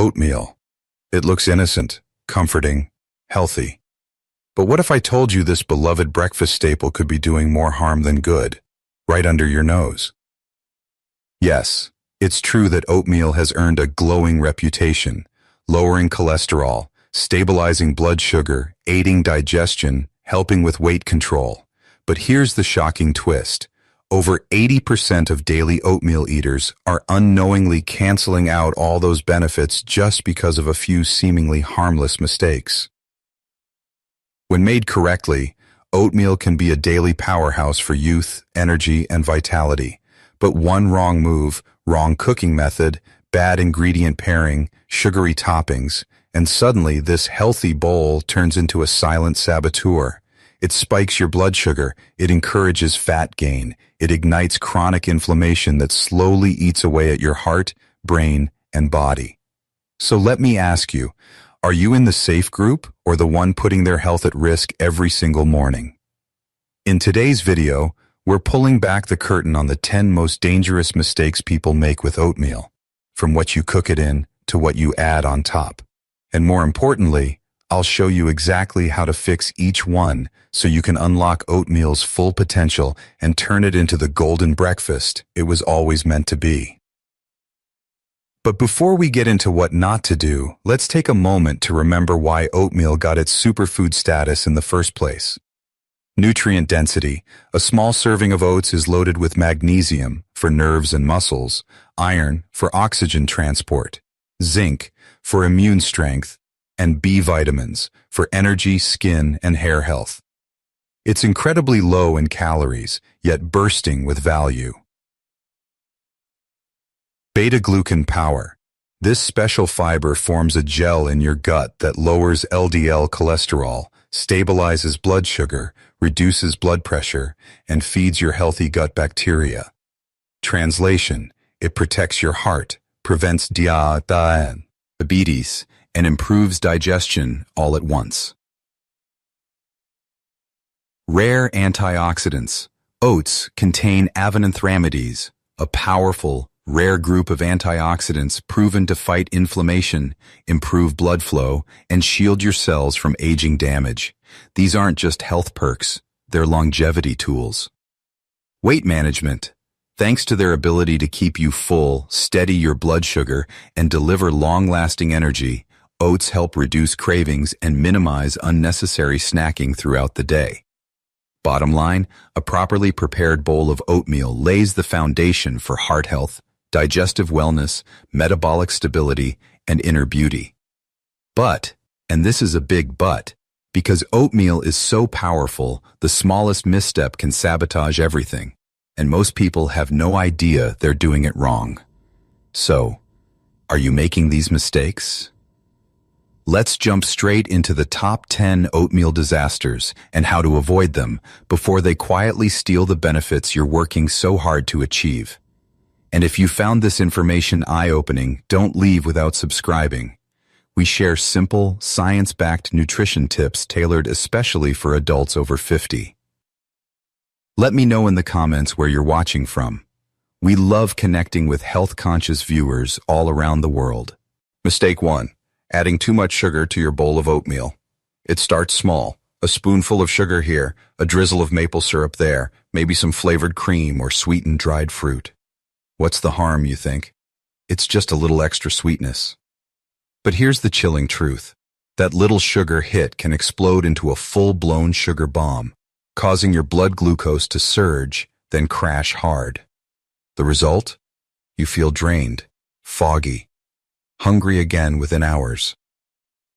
Oatmeal. It looks innocent, comforting, healthy. But what if I told you this beloved breakfast staple could be doing more harm than good, right under your nose? Yes, it's true that oatmeal has earned a glowing reputation, lowering cholesterol, stabilizing blood sugar, aiding digestion, helping with weight control. But here's the shocking twist. Over 80% of daily oatmeal eaters are unknowingly canceling out all those benefits just because of a few seemingly harmless mistakes. When made correctly, oatmeal can be a daily powerhouse for youth, energy, and vitality. But one wrong move, wrong cooking method, bad ingredient pairing, sugary toppings, and suddenly this healthy bowl turns into a silent saboteur. It spikes your blood sugar, it encourages fat gain, it ignites chronic inflammation that slowly eats away at your heart, brain, and body. So let me ask you, are you in the safe group or the one putting their health at risk every single morning? In today's video, we're pulling back the curtain on the 10 most dangerous mistakes people make with oatmeal, from what you cook it in to what you add on top. And more importantly, I'll show you exactly how to fix each one so you can unlock oatmeal's full potential and turn it into the golden breakfast it was always meant to be. But before we get into what not to do, let's take a moment to remember why oatmeal got its superfood status in the first place. Nutrient density. A small serving of oats is loaded with magnesium for nerves and muscles, iron for oxygen transport, zinc for immune strength, and B vitamins for energy, skin, and hair health. It's incredibly low in calories, yet bursting with value. Beta-glucan power. This special fiber forms a gel in your gut that lowers LDL cholesterol, stabilizes blood sugar, reduces blood pressure, and feeds your healthy gut bacteria. Translation: it protects your heart, prevents diabetes, and improves digestion all at once. Rare antioxidants. Oats contain avenanthramides, a powerful, rare group of antioxidants proven to fight inflammation, improve blood flow, and shield your cells from aging damage. These aren't just health perks, they're longevity tools. Weight management. Thanks to their ability to keep you full, steady your blood sugar, and deliver long-lasting energy, oats help reduce cravings and minimize unnecessary snacking throughout the day. Bottom line, a properly prepared bowl of oatmeal lays the foundation for heart health, digestive wellness, metabolic stability, and inner beauty. But, and this is a big but, because oatmeal is so powerful, the smallest misstep can sabotage everything, and most people have no idea they're doing it wrong. So, are you making these mistakes? Let's jump straight into the top 10 oatmeal disasters and how to avoid them before they quietly steal the benefits you're working so hard to achieve. And if you found this information eye-opening, don't leave without subscribing. We share simple, science-backed nutrition tips tailored especially for adults over 50. Let me know in the comments where you're watching from. We love connecting with health-conscious viewers all around the world. Mistake 1. Adding too much sugar to your bowl of oatmeal. It starts small. A spoonful of sugar here, a drizzle of maple syrup there, maybe some flavored cream or sweetened dried fruit. What's the harm, you think? It's just a little extra sweetness. But here's the chilling truth. That little sugar hit can explode into a full-blown sugar bomb, causing your blood glucose to surge, then crash hard. The result? You feel drained, foggy, hungry again within hours.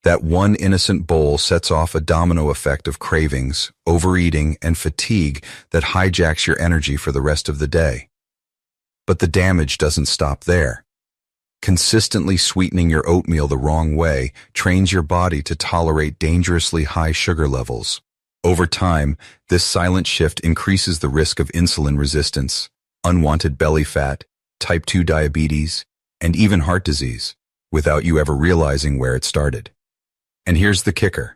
That one innocent bowl sets off a domino effect of cravings, overeating, and fatigue that hijacks your energy for the rest of the day. But the damage doesn't stop there. Consistently sweetening your oatmeal the wrong way trains your body to tolerate dangerously high sugar levels. Over time, this silent shift increases the risk of insulin resistance, unwanted belly fat, type 2 diabetes, and even heart disease, without you ever realizing where it started. And here's the kicker.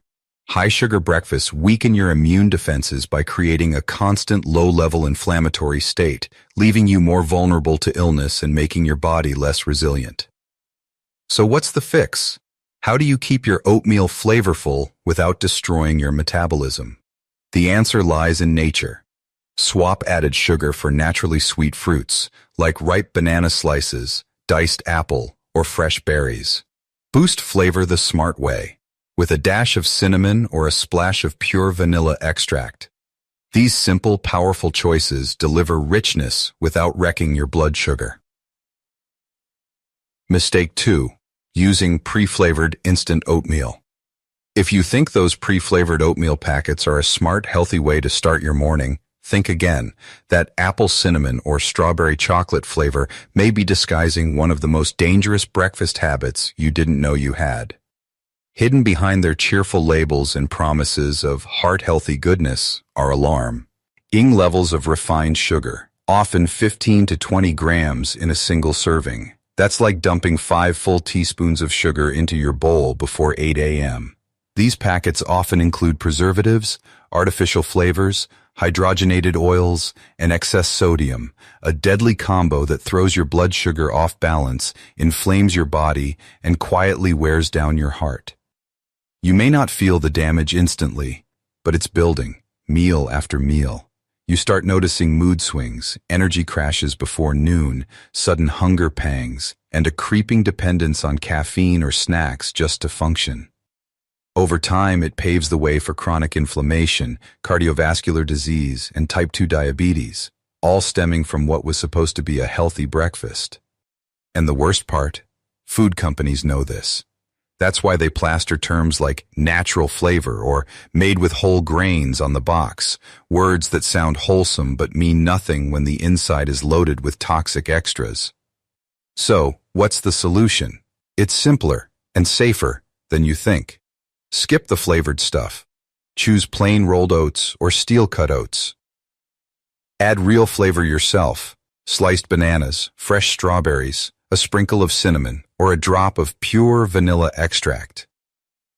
High-sugar breakfasts weaken your immune defenses by creating a constant low-level inflammatory state, leaving you more vulnerable to illness and making your body less resilient. So what's the fix? How do you keep your oatmeal flavorful without destroying your metabolism? The answer lies in nature. Swap added sugar for naturally sweet fruits, like ripe banana slices, diced apple, or fresh berries. Boost flavor the smart way, with a dash of cinnamon or a splash of pure vanilla extract. These simple, powerful choices deliver richness without wrecking your blood sugar. Mistake 2. Using pre-flavored instant oatmeal. If you think those pre-flavored oatmeal packets are a smart, healthy way to start your morning, think again. That apple cinnamon or strawberry chocolate flavor may be disguising one of the most dangerous breakfast habits you didn't know you had. Hidden behind their cheerful labels and promises of heart-healthy goodness are alarming levels of refined sugar, often 15 to 20 grams in a single serving. That's like dumping 5 full teaspoons of sugar into your bowl before 8 a.m. These packets often include preservatives, artificial flavors, hydrogenated oils, and excess sodium, a deadly combo that throws your blood sugar off balance, inflames your body, and quietly wears down your heart. You may not feel the damage instantly, but it's building, meal after meal. You start noticing mood swings, energy crashes before noon, sudden hunger pangs, and a creeping dependence on caffeine or snacks just to function. Over time, it paves the way for chronic inflammation, cardiovascular disease, and type 2 diabetes, all stemming from what was supposed to be a healthy breakfast. And the worst part? Food companies know this. That's why they plaster terms like natural flavor or made with whole grains on the box, words that sound wholesome but mean nothing when the inside is loaded with toxic extras. So, what's the solution? It's simpler and safer than you think. Skip the flavored stuff. Choose plain rolled oats or steel-cut oats. Add real flavor yourself, sliced bananas, fresh strawberries, a sprinkle of cinnamon, or a drop of pure vanilla extract.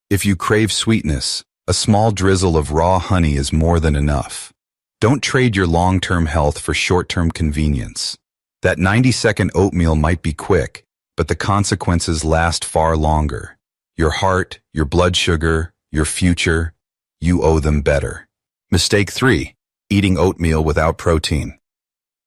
If you crave sweetness, a small drizzle of raw honey is more than enough. Don't trade your long-term health for short-term convenience. That 90-second oatmeal might be quick, but the consequences last far longer. Your heart, your blood sugar, your future, you owe them better. Mistake 3. Eating oatmeal without protein.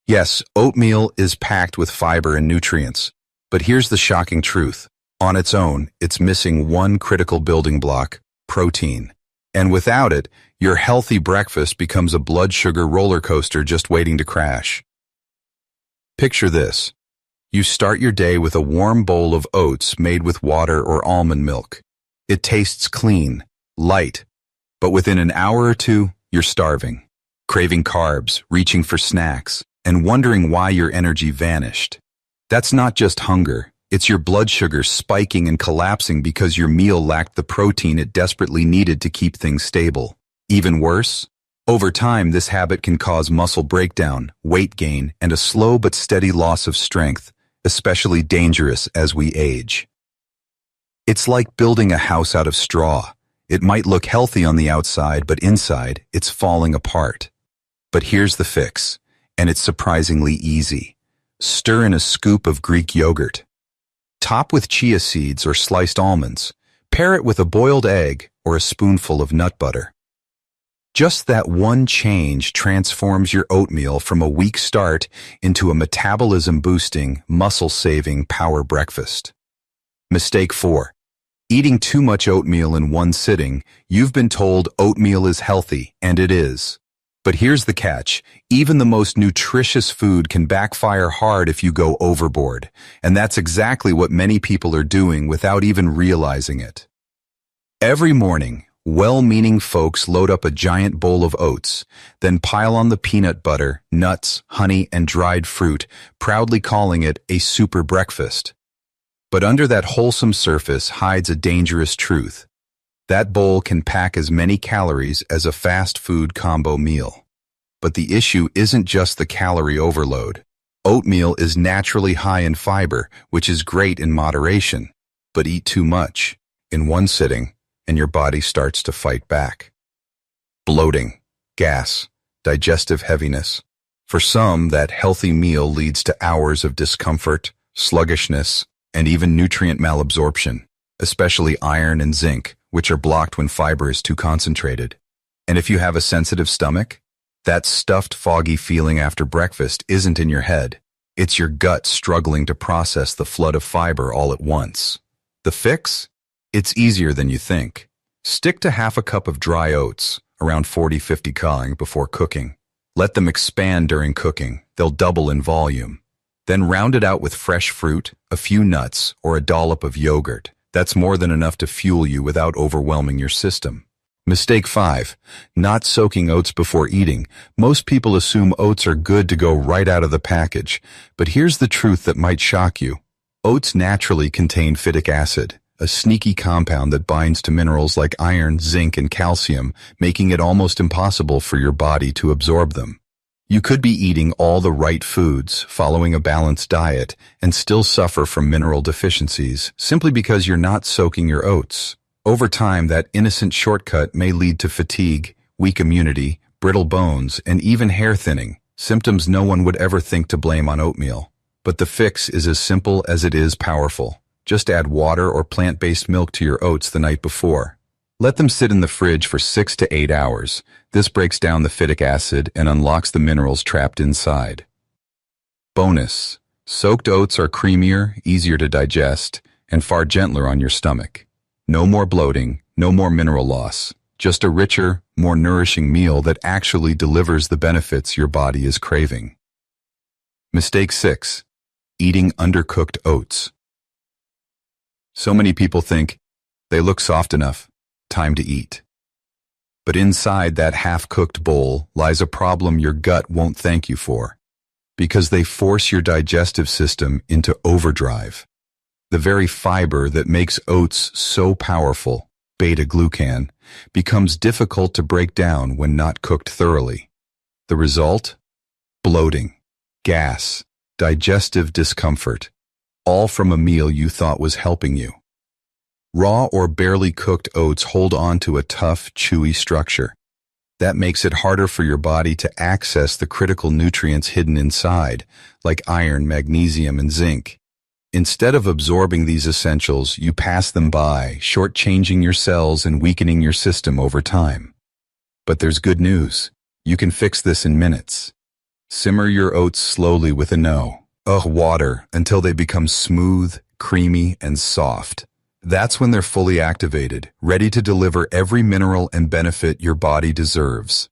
Yes, oatmeal is packed with fiber and nutrients. But here's the shocking truth. On its own, it's missing one critical building block, protein. And without it, your healthy breakfast becomes a blood sugar roller coaster just waiting to crash. Picture this. You start your day with a warm bowl of oats made with water or almond milk. It tastes clean, light, but within an hour or two, you're starving, craving carbs, reaching for snacks, and wondering why your energy vanished. That's not just hunger, it's your blood sugar spiking and collapsing because your meal lacked the protein it desperately needed to keep things stable. Even worse, over time this habit can cause muscle breakdown, weight gain, and a slow but steady loss of strength, especially dangerous as we age. It's like building a house out of straw. It might look healthy on the outside, but inside, it's falling apart. But here's the fix, and it's surprisingly easy. Stir in a scoop of Greek yogurt. Top with chia seeds or sliced almonds. Pair it with a boiled egg or a spoonful of nut butter. Just that one change transforms your oatmeal from a weak start into a metabolism-boosting, muscle-saving power breakfast. Mistake 4. Eating too much oatmeal in one sitting. You've been told oatmeal is healthy, and it is. But here's the catch. Even the most nutritious food can backfire hard if you go overboard. And that's exactly what many people are doing without even realizing it. Every morning, well-meaning folks load up a giant bowl of oats, then pile on the peanut butter, nuts, honey, and dried fruit, proudly calling it a super breakfast. But under that wholesome surface hides a dangerous truth. That bowl can pack as many calories as a fast food combo meal. But the issue isn't just the calorie overload. Oatmeal is naturally high in fiber, which is great in moderation. But eat too much, in one sitting, and your body starts to fight back. Bloating, gas, digestive heaviness. For some, that healthy meal leads to hours of discomfort, sluggishness, and even nutrient malabsorption, especially iron and zinc, which are blocked when fiber is too concentrated. And if you have a sensitive stomach, that stuffed, foggy feeling after breakfast isn't in your head. It's your gut struggling to process the flood of fiber all at once. The fix? It's easier than you think. Stick to half a cup of dry oats, around 40-50 calories before cooking. Let them expand during cooking. They'll double in volume. Then round it out with fresh fruit, a few nuts, or a dollop of yogurt. That's more than enough to fuel you without overwhelming your system. Mistake 5. Not soaking oats before eating. Most people assume oats are good to go right out of the package, but here's the truth that might shock you. Oats naturally contain phytic acid, a sneaky compound that binds to minerals like iron, zinc, and calcium, making it almost impossible for your body to absorb them. You could be eating all the right foods, following a balanced diet, and still suffer from mineral deficiencies simply because you're not soaking your oats. Over time, that innocent shortcut may lead to fatigue, weak immunity, brittle bones, and even hair thinning, symptoms no one would ever think to blame on oatmeal. But the fix is as simple as it is powerful. Just add water or plant-based milk to your oats the night before. Let them sit in the fridge for 6 to 8 hours. This breaks down the phytic acid and unlocks the minerals trapped inside. Bonus: soaked oats are creamier, easier to digest, and far gentler on your stomach. No more bloating, no more mineral loss. Just a richer, more nourishing meal that actually delivers the benefits your body is craving. Mistake 6. Eating undercooked oats. So many people think, they look soft enough, time to eat. But inside that half-cooked bowl lies a problem your gut won't thank you for, because they force your digestive system into overdrive. The very fiber that makes oats so powerful, beta-glucan, becomes difficult to break down when not cooked thoroughly. The result? Bloating, gas, digestive discomfort, all from a meal you thought was helping you. Raw or barely cooked oats hold on to a tough, chewy structure. That makes it harder for your body to access the critical nutrients hidden inside, like iron, magnesium, and zinc. Instead of absorbing these essentials, you pass them by, shortchanging your cells and weakening your system over time. But there's good news. You can fix this in minutes. Simmer your oats slowly with water until they become smooth, creamy, and soft. That's when they're fully activated, ready to deliver every mineral and benefit your body deserves.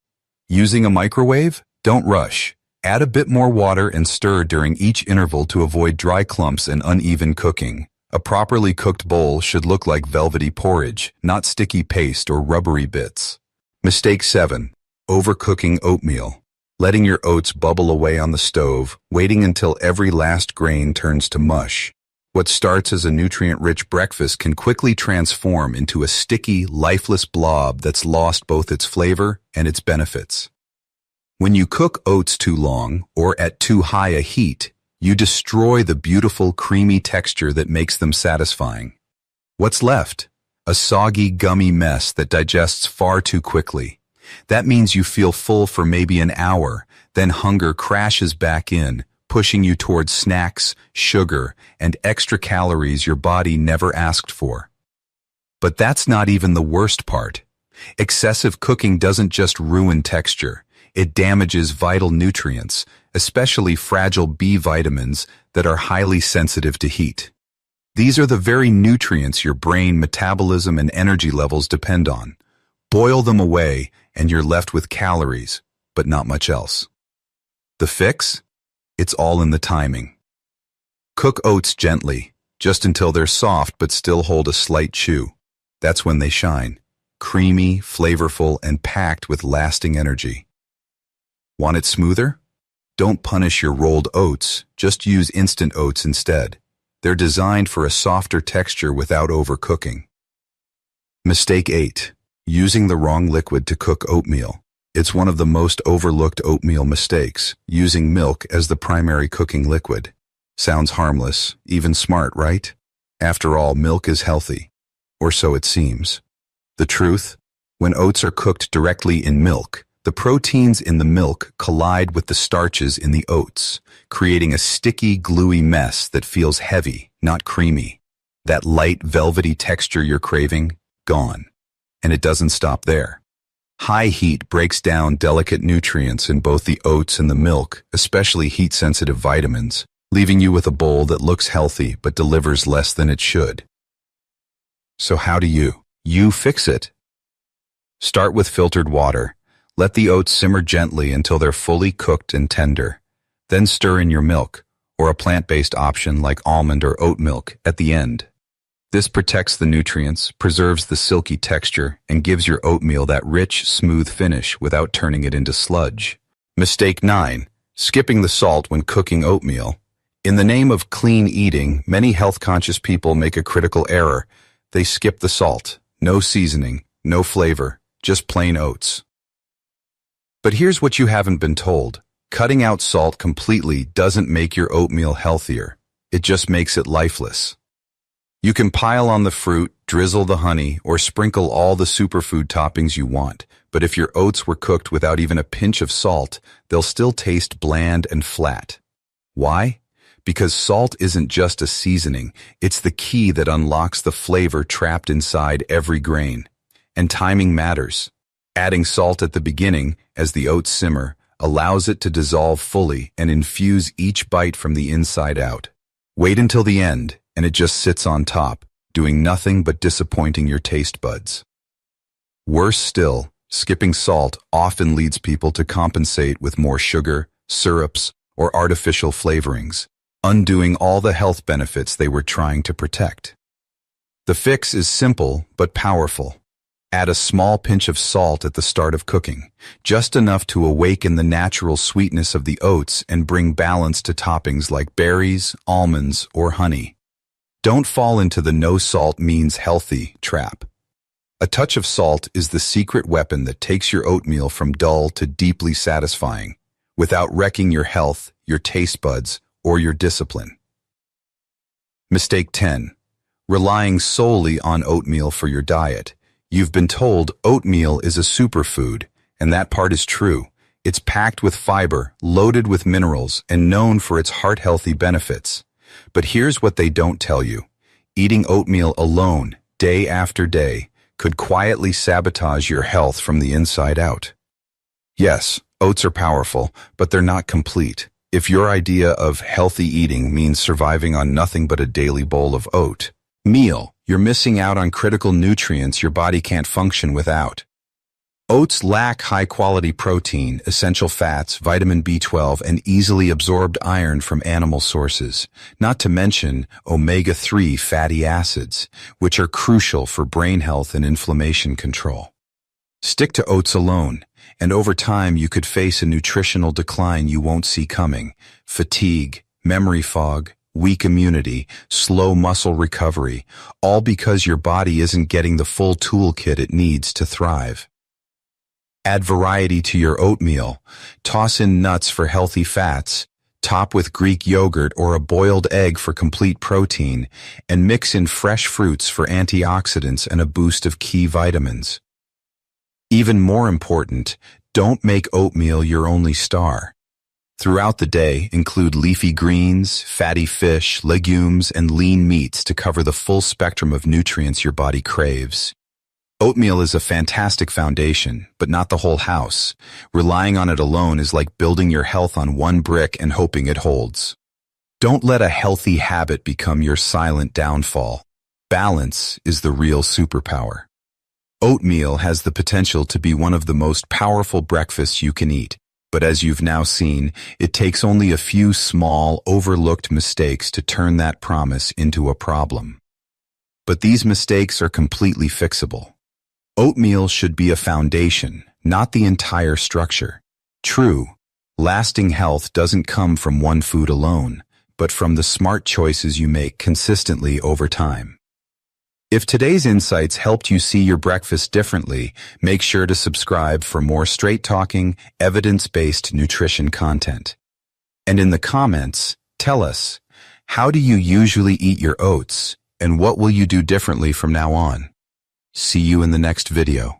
Using a microwave? Don't rush. Add a bit more water and stir during each interval to avoid dry clumps and uneven cooking. A properly cooked bowl should look like velvety porridge, not sticky paste or rubbery bits. Mistake 7. Overcooking oatmeal. Letting your oats bubble away on the stove, waiting until every last grain turns to mush. What starts as a nutrient-rich breakfast can quickly transform into a sticky, lifeless blob that's lost both its flavor and its benefits. When you cook oats too long or at too high a heat, you destroy the beautiful, creamy texture that makes them satisfying. What's left? A soggy, gummy mess that digests far too quickly. That means you feel full for maybe an hour, then hunger crashes back in, pushing you towards snacks, sugar, and extra calories your body never asked for. But that's not even the worst part. Excessive cooking doesn't just ruin texture. It damages vital nutrients, especially fragile B vitamins that are highly sensitive to heat. These are the very nutrients your brain, metabolism, and energy levels depend on. Boil them away, and you're left with calories, but not much else. The fix? It's all in the timing. Cook oats gently, just until they're soft but still hold a slight chew. That's when they shine. Creamy, flavorful, and packed with lasting energy. Want it smoother? Don't punish your rolled oats, just use instant oats instead. They're designed for a softer texture without overcooking. Mistake 8. Using the wrong liquid to cook oatmeal. It's one of the most overlooked oatmeal mistakes, using milk as the primary cooking liquid. Sounds harmless, even smart, right? After all, milk is healthy. Or so it seems. The truth? When oats are cooked directly in milk, The proteins in the milk collide with the starches in the oats, creating a sticky, gluey mess that feels heavy, not creamy. That light, velvety texture you're craving, gone. And it doesn't stop there. High heat breaks down delicate nutrients in both the oats and the milk, especially heat-sensitive vitamins, leaving you with a bowl that looks healthy but delivers less than it should. So how do you fix it? Start with filtered water. Let the oats simmer gently until they're fully cooked and tender. Then stir in your milk, or a plant-based option like almond or oat milk, at the end. This protects the nutrients, preserves the silky texture, and gives your oatmeal that rich, smooth finish without turning it into sludge. Mistake 9. Skipping the salt when cooking oatmeal. In the name of clean eating, many health-conscious people make a critical error. They skip the salt. No seasoning, no flavor, just plain oats. But here's what you haven't been told. Cutting out salt completely doesn't make your oatmeal healthier. It just makes it lifeless. You can pile on the fruit, drizzle the honey, or sprinkle all the superfood toppings you want, but if your oats were cooked without even a pinch of salt, they'll still taste bland and flat. Why? Because salt isn't just a seasoning, it's the key that unlocks the flavor trapped inside every grain. And timing matters. Adding salt at the beginning, as the oats simmer, allows it to dissolve fully and infuse each bite from the inside out. Wait until the end, and it just sits on top, doing nothing but disappointing your taste buds. Worse still, skipping salt often leads people to compensate with more sugar, syrups, or artificial flavorings, undoing all the health benefits they were trying to protect. The fix is simple but powerful. Add a small pinch of salt at the start of cooking, just enough to awaken the natural sweetness of the oats and bring balance to toppings like berries, almonds, or honey. Don't fall into the no salt means healthy trap. A touch of salt is the secret weapon that takes your oatmeal from dull to deeply satisfying, without wrecking your health, your taste buds, or your discipline. Mistake 10. Relying solely on oatmeal for your diet. You've been told oatmeal is a superfood, and that part is true. It's packed with fiber, loaded with minerals, and known for its heart-healthy benefits. But here's what they don't tell you. Eating oatmeal alone, day after day, could quietly sabotage your health from the inside out. Yes, oats are powerful, but they're not complete. If your idea of healthy eating means surviving on nothing but a daily bowl of oatmeal, you're missing out on critical nutrients your body can't function without. Oats lack high-quality protein, essential fats, vitamin B12, and easily absorbed iron from animal sources, not to mention omega-3 fatty acids, which are crucial for brain health and inflammation control. Stick to oats alone, and over time you could face a nutritional decline you won't see coming: fatigue, memory fog, weak immunity, slow muscle recovery, all because your body isn't getting the full toolkit it needs to thrive. Add variety to your oatmeal. Toss in nuts for healthy fats, top with Greek yogurt or a boiled egg for complete protein, and mix in fresh fruits for antioxidants and a boost of key vitamins. Even more important, don't make oatmeal your only star. Throughout the day, include leafy greens, fatty fish, legumes, and lean meats to cover the full spectrum of nutrients your body craves. Oatmeal is a fantastic foundation, but not the whole house. Relying on it alone is like building your health on one brick and hoping it holds. Don't let a healthy habit become your silent downfall. Balance is the real superpower. Oatmeal has the potential to be one of the most powerful breakfasts you can eat. But as you've now seen, it takes only a few small, overlooked mistakes to turn that promise into a problem. But these mistakes are completely fixable. Oatmeal should be a foundation, not the entire structure. True, lasting health doesn't come from one food alone, but from the smart choices you make consistently over time. If today's insights helped you see your breakfast differently, make sure to subscribe for more straight-talking, evidence-based nutrition content. And in the comments, tell us, how do you usually eat your oats, and what will you do differently from now on? See you in the next video.